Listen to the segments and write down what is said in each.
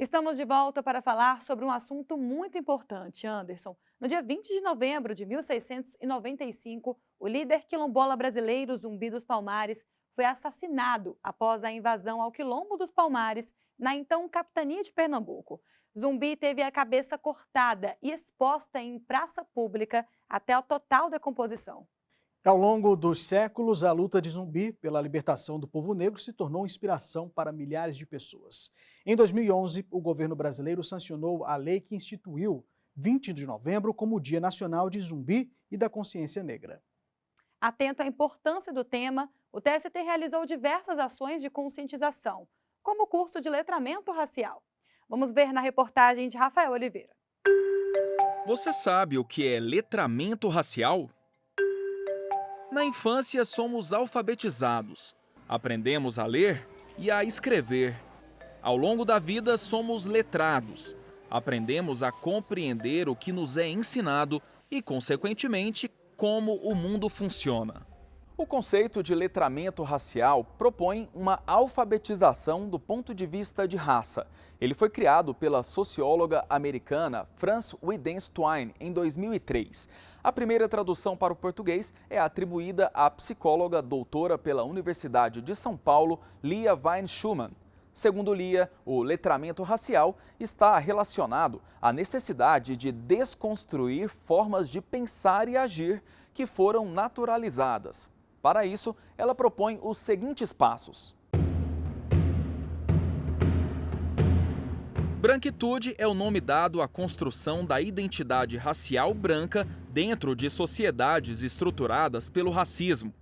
Estamos de volta para falar sobre um assunto muito importante, Anderson. No dia 20 de novembro de 1695, o líder quilombola brasileiro Zumbi dos Palmares foi assassinado após a invasão ao Quilombo dos Palmares, na então capitania de Pernambuco. Zumbi teve a cabeça cortada e exposta em praça pública até a total decomposição. Ao longo dos séculos, a luta de Zumbi pela libertação do povo negro se tornou inspiração para milhares de pessoas. Em 2011, o governo brasileiro sancionou a lei que instituiu 20 de novembro como o Dia Nacional de Zumbi e da Consciência Negra. Atento à importância do tema, o TST realizou diversas ações de conscientização, como o curso de letramento racial. Vamos ver na reportagem de Rafael Oliveira. Você sabe o que é letramento racial? Na infância, somos alfabetizados. Aprendemos a ler e a escrever. Ao longo da vida, somos letrados. Aprendemos a compreender o que nos é ensinado e, consequentemente, como o mundo funciona. O conceito de letramento racial propõe uma alfabetização do ponto de vista de raça. Ele foi criado pela socióloga americana Frances Widens Twine em 2003. A primeira tradução para o português é atribuída à psicóloga doutora pela Universidade de São Paulo, Lia Vine Schumann. Segundo Lia, o letramento racial está relacionado à necessidade de desconstruir formas de pensar e agir que foram naturalizadas. Para isso, ela propõe os seguintes passos. Branquitude é o nome dado à construção da identidade racial branca dentro de sociedades estruturadas pelo racismo.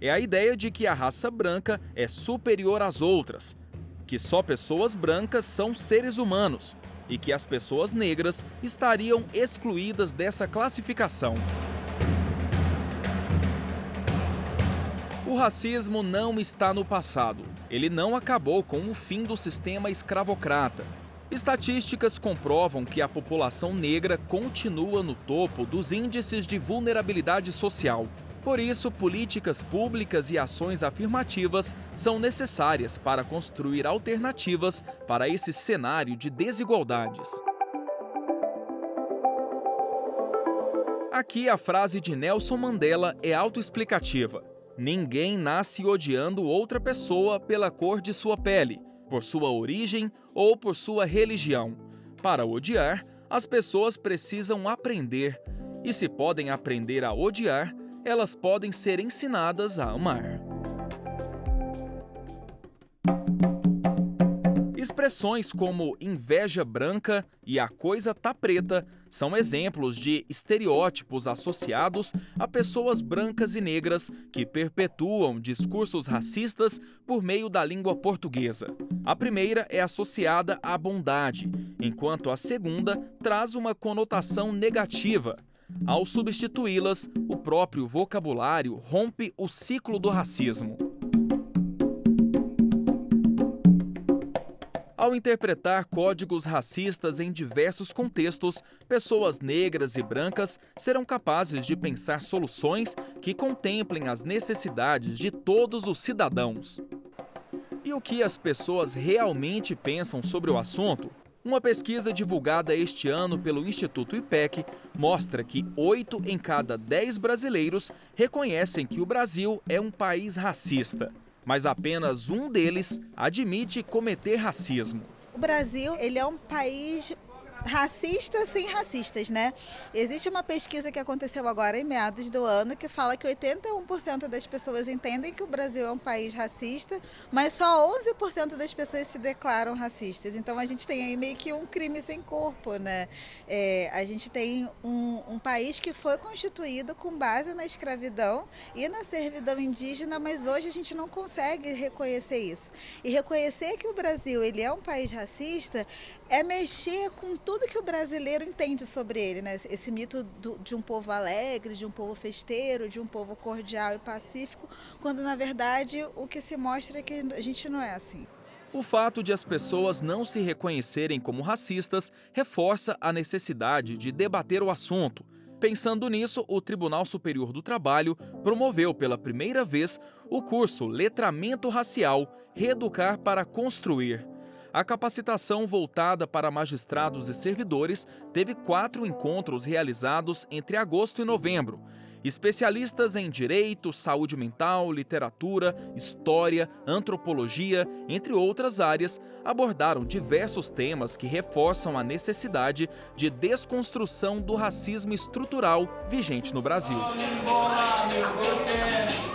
É a ideia de que a raça branca é superior às outras, que só pessoas brancas são seres humanos e que as pessoas negras estariam excluídas dessa classificação. O racismo não está no passado. Ele não acabou com o fim do sistema escravocrata. Estatísticas comprovam que a população negra continua no topo dos índices de vulnerabilidade social. Por isso, políticas públicas e ações afirmativas são necessárias para construir alternativas para esse cenário de desigualdades. Aqui a frase de Nelson Mandela é autoexplicativa. Ninguém nasce odiando outra pessoa pela cor de sua pele, por sua origem ou por sua religião. Para odiar, as pessoas precisam aprender. E se podem aprender a odiar, elas podem ser ensinadas a amar. Expressões como inveja branca e a coisa tá preta são exemplos de estereótipos associados a pessoas brancas e negras que perpetuam discursos racistas por meio da língua portuguesa. A primeira é associada à bondade, enquanto a segunda traz uma conotação negativa. Ao substituí-las, o próprio vocabulário rompe o ciclo do racismo. Ao interpretar códigos racistas em diversos contextos, pessoas negras e brancas serão capazes de pensar soluções que contemplem as necessidades de todos os cidadãos. E o que as pessoas realmente pensam sobre o assunto? Uma pesquisa divulgada este ano pelo Instituto IPEC mostra que 8 em cada 10 brasileiros reconhecem que o Brasil é um país racista. Mas apenas um deles admite cometer racismo. O Brasil, ele é um país racista sem racistas, né? Existe uma pesquisa que aconteceu agora em meados do ano que fala que 81% das pessoas entendem que o Brasil é um país racista, mas só 11% das pessoas se declaram racistas. Então a gente tem aí meio que um crime sem corpo, né? A gente tem um país que foi constituído com base na escravidão e na servidão indígena, mas hoje a gente não consegue reconhecer isso. E reconhecer que o Brasil ele é um país racista é mexer com tudo que o brasileiro entende sobre ele, né? Esse mito de um povo alegre, de um povo festeiro, de um povo cordial e pacífico, quando na verdade o que se mostra é que a gente não é assim. O fato de as pessoas não se reconhecerem como racistas reforça a necessidade de debater o assunto. Pensando nisso, o Tribunal Superior do Trabalho promoveu pela primeira vez o curso Letramento Racial – Reeducar para Construir. A capacitação voltada para magistrados e servidores teve 4 encontros realizados entre agosto e novembro. Especialistas em direito, saúde mental, literatura, história, antropologia, entre outras áreas, abordaram diversos temas que reforçam a necessidade de desconstrução do racismo estrutural vigente no Brasil.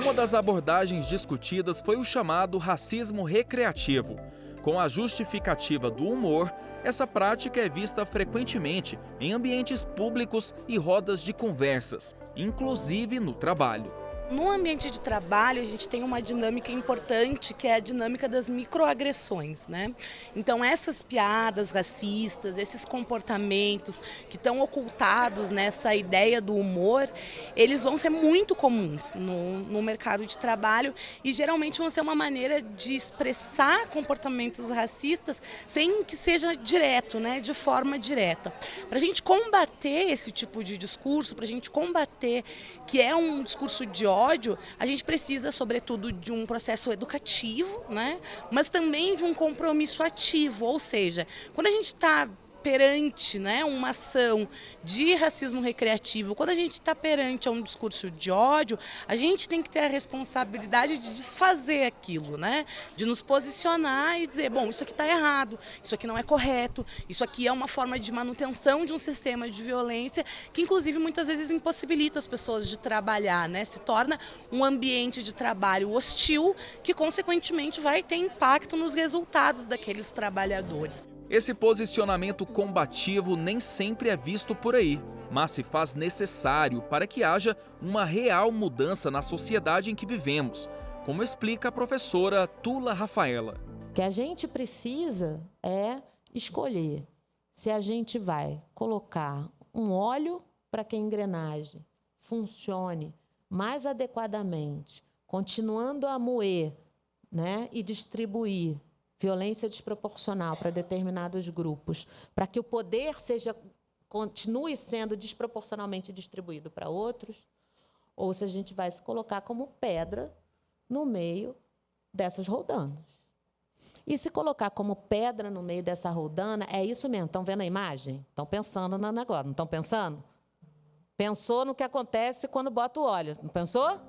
Uma das abordagens discutidas foi o chamado racismo recreativo. Com a justificativa do humor, essa prática é vista frequentemente em ambientes públicos e rodas de conversas, inclusive no trabalho. No ambiente de trabalho, a gente tem uma dinâmica importante, que é a dinâmica das microagressões, né? Então, essas piadas racistas, esses comportamentos que estão ocultados nessa ideia do humor, eles vão ser muito comuns no mercado de trabalho e geralmente vão ser uma maneira de expressar comportamentos racistas sem que seja direto, né? De forma direta. Para a gente combater esse tipo de discurso, para a gente combater que é um discurso de ódio, a gente precisa, sobretudo, de um processo educativo, né? Mas também de um compromisso ativo, ou seja, quando a gente está perante, né, uma ação de racismo recreativo, quando a gente está perante a um discurso de ódio, a gente tem que ter a responsabilidade de desfazer aquilo, né? De nos posicionar e dizer, bom, isso aqui está errado, isso aqui não é correto, isso aqui é uma forma de manutenção de um sistema de violência que, inclusive, muitas vezes impossibilita as pessoas de trabalhar, né? Se torna um ambiente de trabalho hostil que, consequentemente, vai ter impacto nos resultados daqueles trabalhadores. Esse posicionamento combativo nem sempre é visto por aí, mas se faz necessário para que haja uma real mudança na sociedade em que vivemos, como explica a professora Tula Rafaela. O que a gente precisa é escolher se a gente vai colocar um óleo para que a engrenagem funcione mais adequadamente, continuando a moer, né, e distribuir violência desproporcional para determinados grupos, para que o poder continue sendo desproporcionalmente distribuído para outros, ou se a gente vai se colocar como pedra no meio dessas roldanas. E se colocar como pedra no meio dessa roldana, é isso mesmo. Estão vendo a imagem? Estão pensando no negócio, não estão pensando? Pensou no que acontece quando bota o óleo, não pensou?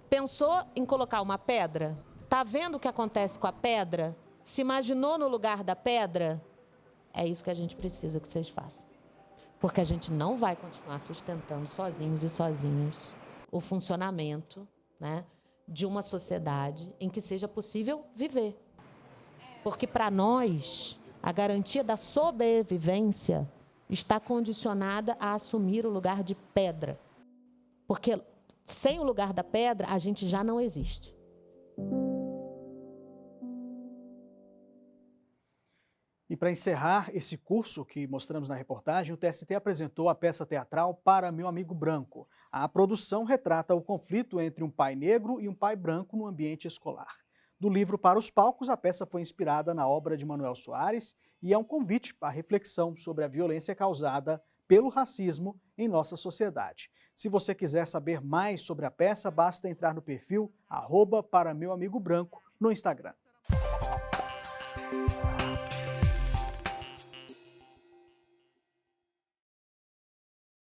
Pensou em colocar uma pedra? Está vendo o que acontece com a pedra? Se imaginou no lugar da pedra? É isso que a gente precisa que vocês façam. Porque a gente não vai continuar sustentando sozinhos e sozinhas o funcionamento, né, de uma sociedade em que seja possível viver. Porque, para nós, a garantia da sobrevivência está condicionada a assumir o lugar de pedra. Porque, sem o lugar da pedra, a gente já não existe. E para encerrar esse curso que mostramos na reportagem, o TST apresentou a peça teatral Para Meu Amigo Branco. A produção retrata o conflito entre um pai negro e um pai branco no ambiente escolar. Do livro para os palcos, a peça foi inspirada na obra de Manuel Soares e é um convite à reflexão sobre a violência causada pelo racismo em nossa sociedade. Se você quiser saber mais sobre a peça, basta entrar no perfil @parameuamigobranco no Instagram.